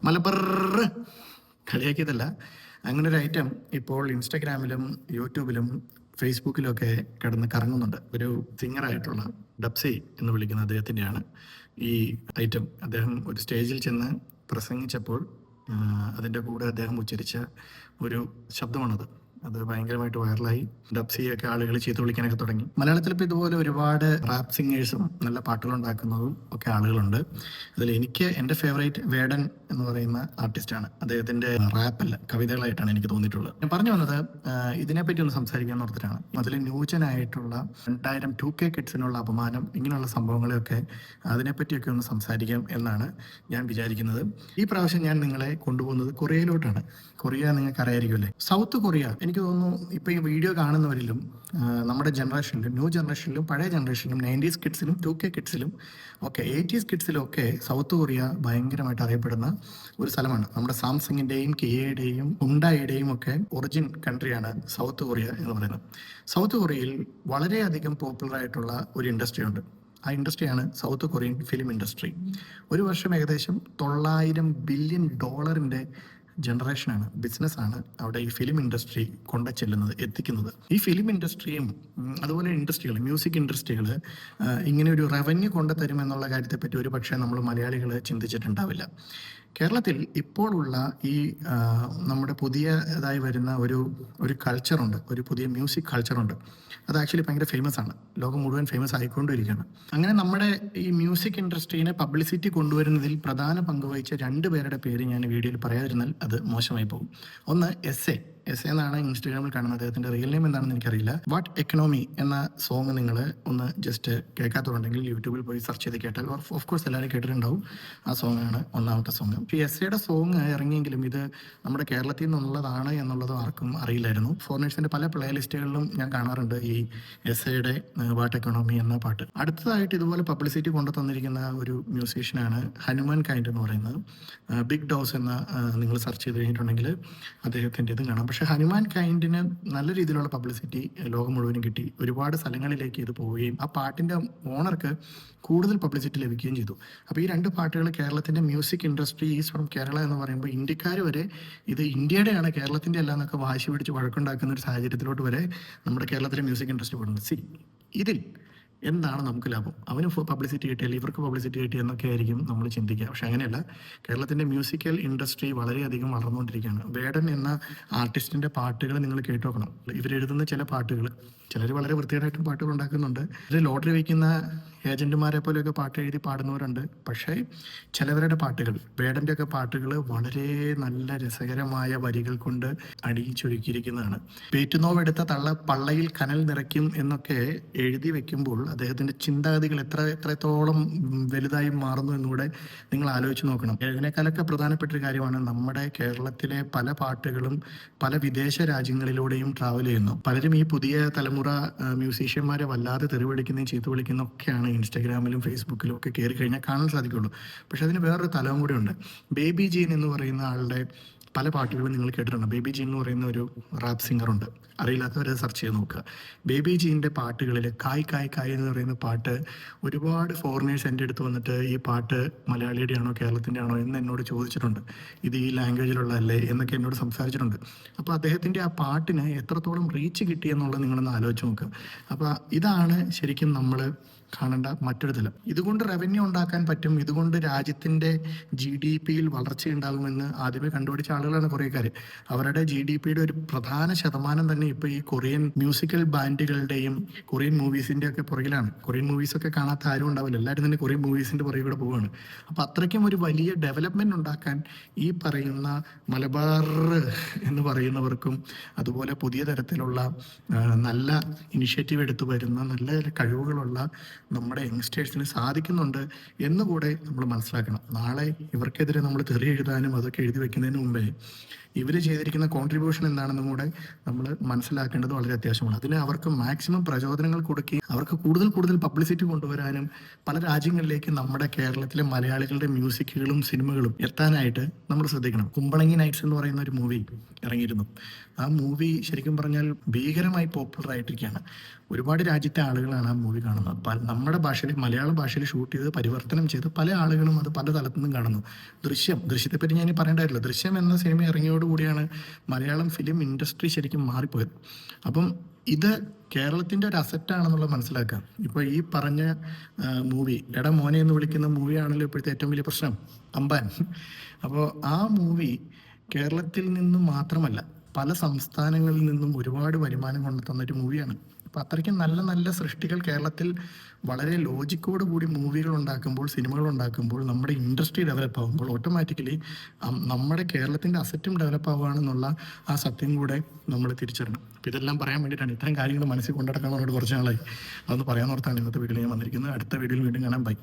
മലബാർ കളിയാക്കിയതല്ല. അങ്ങനെ ഒരു ഐറ്റം ഇപ്പോൾ ഇൻസ്റ്റഗ്രാമിലും യൂട്യൂബിലും ഫേസ്ബുക്കിലൊക്കെ കിടന്ന് കറങ്ങുന്നുണ്ട്. ഒരു സിംഗറായിട്ടുള്ള ഡബ്സി എന്ന് വിളിക്കുന്ന അദ്ദേഹത്തിൻ്റെയാണ് ഈ ഐറ്റം. അദ്ദേഹം ഒരു സ്റ്റേജിൽ ചെന്ന് പ്രസംഗിച്ചപ്പോൾ അതിൻ്റെ കൂടെ അദ്ദേഹം ഉച്ചരിച്ച ഒരു ശബ്ദമാണത്. അത് ഭയങ്കരമായിട്ട് വൈറലായി. ഡബ്സിയൊക്കെ ആളുകൾ ചീത്ത വിളിക്കാനൊക്കെ തുടങ്ങി. മലയാളത്തിൽ ഇപ്പോൾ ഇതുപോലെ ഒരുപാട് റാപ്പ് സിംഗേഴ്സും നല്ല പാട്ടുകൾ ഉണ്ടാക്കുന്നതും ഒക്കെ ആളുകളുണ്ട്. അതിൽ എനിക്ക് എൻ്റെ ഫേവറേറ്റ് വേടൻ എന്ന് പറയുന്ന ആർട്ടിസ്റ്റാണ്. അദ്ദേഹത്തിൻ്റെ റാപ്പല്ല, കവിതകളായിട്ടാണ് എനിക്ക് തോന്നിയിട്ടുള്ളത്. ഞാൻ പറഞ്ഞു വന്നത് ഇതിനെപ്പറ്റി ഒന്ന് സംസാരിക്കാൻ ഓർത്തിട്ടാണ്. അതിൽ ന്യൂജനായിട്ടുള്ള 2000 2K കിഡ്സിനുള്ള അപമാനം, ഇങ്ങനെയുള്ള സംഭവങ്ങളെയൊക്കെ അതിനെപ്പറ്റിയൊക്കെ ഒന്ന് സംസാരിക്കാം എന്നാണ് ഞാൻ വിചാരിക്കുന്നത്. ഈ പ്രാവശ്യം ഞാൻ നിങ്ങളെ കൊണ്ടുപോകുന്നത് കൊറിയയിലോട്ടാണ്. കൊറിയ നിങ്ങൾക്ക് അറിയായിരിക്കുമല്ലേ. സൗത്ത് കൊറിയ എനിക്ക് തോന്നുന്നു ഇപ്പോൾ ഈ വീഡിയോ കാണുന്നവരിലും നമ്മുടെ ജനറേഷനിലും, ന്യൂ ജനറേഷനിലും, പഴയ ജനറേഷനിലും, 90s കിഡ്സിലും 2K കിഡ്സിലും ഒക്കെ 80s കിഡ്സിലും ഒക്കെ സൗത്ത് കൊറിയ ഭയങ്കരമായിട്ട് അറിയപ്പെടുന്ന ഒരു സ്ഥലമാണ്. നമ്മുടെ സാംസങ്ങിൻ്റെയും കിയയുടെയും ഹുണ്ടായിയുടെയും ഒക്കെ ഒറിജിൻ കൺട്രിയാണ് സൗത്ത് കൊറിയ എന്ന് പറയുന്നത്. സൗത്ത് കൊറിയയിൽ വളരെയധികം പോപ്പുലർ ആയിട്ടുള്ള ഒരു ഇൻഡസ്ട്രി ഉണ്ട്. ആ ഇൻഡസ്ട്രിയാണ് സൗത്ത് കൊറിയൻ ഫിലിം ഇൻഡസ്ട്രി. ഒരു വർഷം ഏകദേശം $900 ബില്യൺ ജനറേഷനാണ്, ബിസിനസ്സാണ് അവിടെ ഈ ഫിലിം ഇൻഡസ്ട്രി കൊണ്ടു ചെല്ലുന്നത്, എത്തിക്കുന്നത്. ഈ ഫിലിം ഇൻഡസ്ട്രിയും അതുപോലെ ഇൻഡസ്ട്രികൾ, മ്യൂസിക് ഇൻഡസ്ട്രികൾ ഇങ്ങനെ ഒരു റവന്യൂ കൊണ്ടു തരുമെന്നുള്ള കാര്യത്തെപ്പറ്റി ഒരു പക്ഷേ നമ്മൾ മലയാളികൾ ചിന്തിച്ചിട്ടുണ്ടാവില്ല. കേരളത്തിൽ ഇപ്പോഴുള്ള ഈ നമ്മുടെ പുതിയതായി വരുന്ന ഒരു കൾച്ചറുണ്ട്, ഒരു പുതിയ മ്യൂസിക് കൾച്ചറുണ്ട്. അത് ആക്ച്വലി ഭയങ്കര ഫേമസ് ആണ്, ലോകം മുഴുവൻ ഫേമസ് ആയിക്കൊണ്ടിരിക്കുകയാണ്. അങ്ങനെ നമ്മുടെ ഈ മ്യൂസിക് ഇൻഡസ്ട്രീനെ പബ്ലിസിറ്റി കൊണ്ടുവരുന്നതിൽ പ്രധാന പങ്കുവഹിച്ച 2 പേരുടെ പേര് ഞാൻ വീഡിയോയിൽ പറയാതിരുന്നാൽ അത് മോശമായി പോകും. ഒന്ന് എസ് എന്നാണ് ഇൻസ്റ്റാഗ്രാമിൽ കാണുന്നത്. അദ്ദേഹത്തിൻ്റെ റിയൽ നെയിം എന്താണെന്ന് എനിക്കറിയില്ല. വാട്ട് എക്കണോമി എന്ന സോങ് നിങ്ങൾ ഒന്ന് ജസ്റ്റ് കേൾക്കാത്തതുണ്ടെങ്കിൽ യൂട്യൂബിൽ പോയി സെർച്ച് ചെയ്ത് കേട്ടാൽ ഓഫ് കോഴ്സ് എല്ലാവരും കേട്ടിട്ടുണ്ടാവും. ആ സോങ്ങാണ് ഒന്നാമത്തെ സോങ്. ഈ എസ്സയുടെ സോങ് ഇറങ്ങിയെങ്കിലും ഇത് നമ്മുടെ കേരളത്തിൽ നിന്നുള്ളതാണ് എന്നുള്ളത് ആർക്കും അറിയില്ലായിരുന്നു. ഫോറിനേഴ്സിൻ്റെ പല പ്ലേ ലിസ്റ്റുകളിലും ഞാൻ കാണാറുണ്ട് ഈ എസ്സയുടെ വാട്ട് എക്കണോമി എന്ന പാട്ട്. അടുത്തതായിട്ട് ഇതുപോലെ പബ്ലിസിറ്റി കൊണ്ടു തന്നിരിക്കുന്ന ഒരു മ്യൂസീഷ്യനാണ് ഹനുമാൻ കൈൻഡ് എന്ന് പറയുന്നത്. ബിഗ് ഡോസ് എന്ന നിങ്ങൾ സെർച്ച് ചെയ്ത് കഴിഞ്ഞിട്ടുണ്ടെങ്കിൽ അദ്ദേഹത്തിൻ്റെ ഇത് കാണാം. പക്ഷേ ഹനുമാൻ കൈൻഡിന് നല്ല രീതിയിലുള്ള പബ്ലിസിറ്റി ലോകം മുഴുവനും കിട്ടി. ഒരുപാട് സ്ഥലങ്ങളിലേക്ക് ഇത് പോവുകയും ആ പാട്ടിൻ്റെ ഓണർക്ക് കൂടുതൽ പബ്ലിസിറ്റി ലഭിക്കുകയും ചെയ്തു. അപ്പോൾ ഈ 2 പാട്ടുകൾ കേരളത്തിൻ്റെ music industry is from Kerala എന്ന് പറയുമ്പോൾ ഇന്ത്യക്കാർ വരെ ഇത് ഇന്ത്യയുടെയാണ്, കേരളത്തിൻ്റെ അല്ല എന്നൊക്കെ വാശി പിടിച്ച് വഴക്കുണ്ടാക്കുന്ന ഒരു സാഹചര്യത്തിലോട്ട് വരെ നമ്മുടെ കേരളത്തിലെ മ്യൂസിക് ഇൻഡസ്ട്രി പോകുന്നത്. ഇതിൽ എന്താണ് നമുക്ക് ലാഭം? അവന് പബ്ലിസിറ്റി കിട്ടിയാൽ ഇവർക്ക് പബ്ലിസിറ്റി കിട്ടി എന്നൊക്കെ ആയിരിക്കും നമ്മൾ ചിന്തിക്കുക. പക്ഷെ അങ്ങനെയല്ല. കേരളത്തിൻ്റെ മ്യൂസിക്കൽ ഇൻഡസ്ട്രി വളരെയധികം വളർന്നുകൊണ്ടിരിക്കുകയാണ്. വേടൻ എന്ന ആർട്ടിസ്റ്റിൻ്റെ പാട്ടുകൾ നിങ്ങൾ കേട്ടു നോക്കണം. ഇവരെഴുതുന്ന ചില പാട്ടുകൾ, ചിലർ വളരെ വൃത്തികേടായിട്ടും പാട്ടുകൾ ഉണ്ടാക്കുന്നുണ്ട്. ഇത് ലോട്ടറി വയ്ക്കുന്ന ഏജന്റുമാരെ പോലെയൊക്കെ പാട്ട് എഴുതി പാടുന്നവരുണ്ട്. പക്ഷേ ചിലവരുടെ പാട്ടുകൾ, വേടൻ്റെ ഒക്കെ പാട്ടുകൾ വളരെ നല്ല രസകരമായ വരികൾ കൊണ്ട് അണിയിച്ചൊരുക്കിയിരിക്കുന്നതാണ്. പേറ്റുനോവെടുത്ത തള്ള പള്ളയിൽ കനൽ നിറയ്ക്കും എന്നൊക്കെ എഴുതി വെക്കുമ്പോൾ അദ്ദേഹത്തിൻ്റെ ചിന്താഗതികൾ എത്രത്തോളം വലുതായി മാറുന്നു എന്നുകൂടെ നിങ്ങൾ ആലോചിച്ച് നോക്കണം. ഇതിനേക്കാളൊക്കെ പ്രധാനപ്പെട്ട ഒരു കാര്യമാണ് നമ്മുടെ കേരളത്തിലെ പല പാട്ടുകളും പല വിദേശ രാജ്യങ്ങളിലൂടെയും ട്രാവൽ ചെയ്യുന്നു. പലരും ഈ പുതിയ തലമുറ മ്യൂസീഷ്യന്മാരെ വല്ലാതെ തെറിവിളിക്കുന്നതും ചീത്ത വിളിക്കുന്നതും ഒക്കെയാണ് ഇൻസ്റ്റാഗ്രാമിലും ഫേസ്ബുക്കിലും ഒക്കെ കയറി കഴിഞ്ഞാൽ കാണാൻ സാധിക്കുള്ളൂ. പക്ഷെ അതിന് വേറൊരു തലവും കൂടെ ഉണ്ട്. ബേബി ജീൻ എന്ന് പറയുന്ന ആളുടെ പല പാട്ടുകളും നിങ്ങൾ കേട്ടിട്ടുണ്ട്. ബേബി ജീൻ എന്ന് പറയുന്ന ഒരു റാപ്പ് സിംഗറുണ്ട്. അറിയില്ലാത്തവരെ സെർച്ച് ചെയ്ത് നോക്കുക. ബേബി ജീൻ്റെ പാട്ടുകളിൽ കായ് കായ് കായ് എന്ന് പറയുന്ന പാട്ട് ഒരുപാട് ഫോറിനേഴ്സ് എൻ്റെ അടുത്ത് വന്നിട്ട് ഈ പാട്ട് മലയാളിയുടെ ആണോ കേരളത്തിൻ്റെ ആണോ എന്ന് എന്നോട് ചോദിച്ചിട്ടുണ്ട്. ഇത് ഈ ലാംഗ്വേജിലുള്ളതല്ലേ എന്നൊക്കെ എന്നോട് സംസാരിച്ചിട്ടുണ്ട്. അപ്പോൾ അദ്ദേഹത്തിൻ്റെ ആ പാട്ടിന് എത്രത്തോളം റീച്ച് കിട്ടി എന്നുള്ളത് നിങ്ങളൊന്ന് ആലോചിച്ച് നോക്കുക. അപ്പോൾ ഇതാണ് ശരിക്കും നമ്മൾ കാണേണ്ട മറ്റൊരു തലം. ഇതുകൊണ്ട് റവന്യൂ ഉണ്ടാക്കാൻ പറ്റും, ഇതുകൊണ്ട് രാജ്യത്തിൻ്റെ GDP വളർച്ചയുണ്ടാകുമെന്ന് ആദ്യമേ കണ്ടുപിടിച്ച ആളുകളാണ് കുറേക്കാർ. അവരുടെ GDP ഒരു പ്രധാന ശതമാനം തന്നെ ഇപ്പോൾ ഈ കൊറിയൻ മ്യൂസിക്കൽ ബാൻഡുകളുടെയും കൊറിയൻ മൂവീസിൻ്റെ ഒക്കെ പുറകിലാണ്. കൊറിയൻ മൂവീസൊക്കെ കാണാത്ത ആരും ഉണ്ടാവില്ല, എല്ലാവരും തന്നെ കൊറിയൻ മൂവീസിൻ്റെ പുറകെ കൂടെ പോവുകയാണ്. അപ്പോൾ അത്രയ്ക്കും ഒരു വലിയ ഡെവലപ്മെൻറ്റ് ഉണ്ടാക്കാൻ ഈ പറയുന്ന മലബാർ എന്ന് പറയുന്നവർക്കും അതുപോലെ പുതിയ തരത്തിലുള്ള നല്ല ഇനിഷ്യേറ്റീവ് എടുത്തു വരുന്ന നല്ല കഴിവുകളുള്ള നമ്മുടെ യങ്സ്റ്റേഴ്സിന് സാധിക്കുന്നുണ്ട് എന്നുകൂടെ നമ്മൾ മനസ്സിലാക്കണം. നാളെ ഇവർക്കെതിരെ നമ്മൾ തെറി എഴുതാനും അതൊക്കെ എഴുതി വെക്കുന്നതിന് മുമ്പേ ഇവർ ചെയ്തിരിക്കുന്ന കോൺട്രിബ്യൂഷൻ എന്താണെന്നും കൂടെ നമ്മൾ മനസ്സിലാക്കേണ്ടത് വളരെ അത്യാവശ്യമാണ്. അതിന് അവർക്ക് മാക്സിമം പ്രചോദനങ്ങൾ കൊടുക്കുകയും അവർക്ക് കൂടുതൽ പബ്ലിസിറ്റി കൊണ്ടുവരാനും പല രാജ്യങ്ങളിലേക്ക് നമ്മുടെ കേരളത്തിലെ മലയാളികളുടെ മ്യൂസിക്കുകളും സിനിമകളും എത്താനായിട്ട് നമ്മൾ ശ്രദ്ധിക്കണം. കുമ്പളങ്ങി നൈറ്റ്സ് എന്ന് പറയുന്ന ഒരു മൂവി ഇറങ്ങിയിരുന്നു. ആ മൂവി ശരിക്കും പറഞ്ഞാൽ ഭീകരമായി പോപ്പുലർ ആയിട്ടിരിക്കുകയാണ്. ഒരുപാട് രാജ്യത്തെ ആളുകളാണ് ആ മൂവി കാണുന്നത്. നമ്മുടെ ഭാഷയിൽ മലയാള ഭാഷയിൽ ഷൂട്ട് ചെയ്ത് പരിവർത്തനം ചെയ്ത് പല ആളുകളും അത് പല തലത്തു നിന്നും കാണുന്നു. ദൃശ്യത്തെപ്പറ്റി ഞാൻ പറയേണ്ടതായിട്ടില്ല. ദൃശ്യം എന്ന സിനിമ ഇറങ്ങിയോടുകൂടിയാണ് മലയാളം ഫിലിം ഇൻഡസ്ട്രി ശരിക്കും മാറിപ്പോയത്. അപ്പം ഇത് കേരളത്തിൻ്റെ ഒരു അസറ്റാണെന്നുള്ളത് മനസ്സിലാക്കാം. ഇപ്പോൾ ഈ പറഞ്ഞ മൂവി എടാ മോനെ എന്ന് വിളിക്കുന്ന മൂവിയാണല്ലോ ഇപ്പോഴത്തെ ഏറ്റവും വലിയ പ്രശ്നം, അമ്പാൻ. അപ്പോൾ ആ മൂവി കേരളത്തിൽ നിന്നും മാത്രമല്ല പല സംസ്ഥാനങ്ങളിൽ നിന്നും ഒരുപാട് വരുമാനം കൊണ്ടുതന്നൊരു മൂവിയാണ്. അപ്പോൾ അത്രയ്ക്കും നല്ല നല്ല സൃഷ്ടികൾ കേരളത്തിൽ വളരെ ലോജിക്കോട് കൂടി മൂവികൾ ഉണ്ടാക്കുമ്പോൾ, സിനിമകൾ ഉണ്ടാക്കുമ്പോൾ, നമ്മുടെ ഇൻഡസ്ട്രി ഡെവലപ്പ് ആകുമ്പോൾ ഓട്ടോമാറ്റിക്കലി നമ്മുടെ കേരളത്തിൻ്റെ അസറ്റും ഡെവലപ്പ് ആവുകയാണെന്നുള്ള ആ സത്യം കൂടെ നമ്മൾ തിരിച്ചറിയണം. അപ്പോൾ ഇതെല്ലാം പറയാൻ വേണ്ടിയിട്ടാണ്, ഇത്തരം കാര്യങ്ങൾ മനസ്സിൽ കൊണ്ടുനടക്കാൻ കുറച്ച് നാളായി. അതൊന്ന് പറയാൻ ഓർത്താണ് ഇന്നത്തെ വീഡിയോയിൽ ഞാൻ വന്നിരിക്കുന്നത്. അടുത്ത വീഡിയോയിൽ വീണ്ടും കാണാം. ബൈ.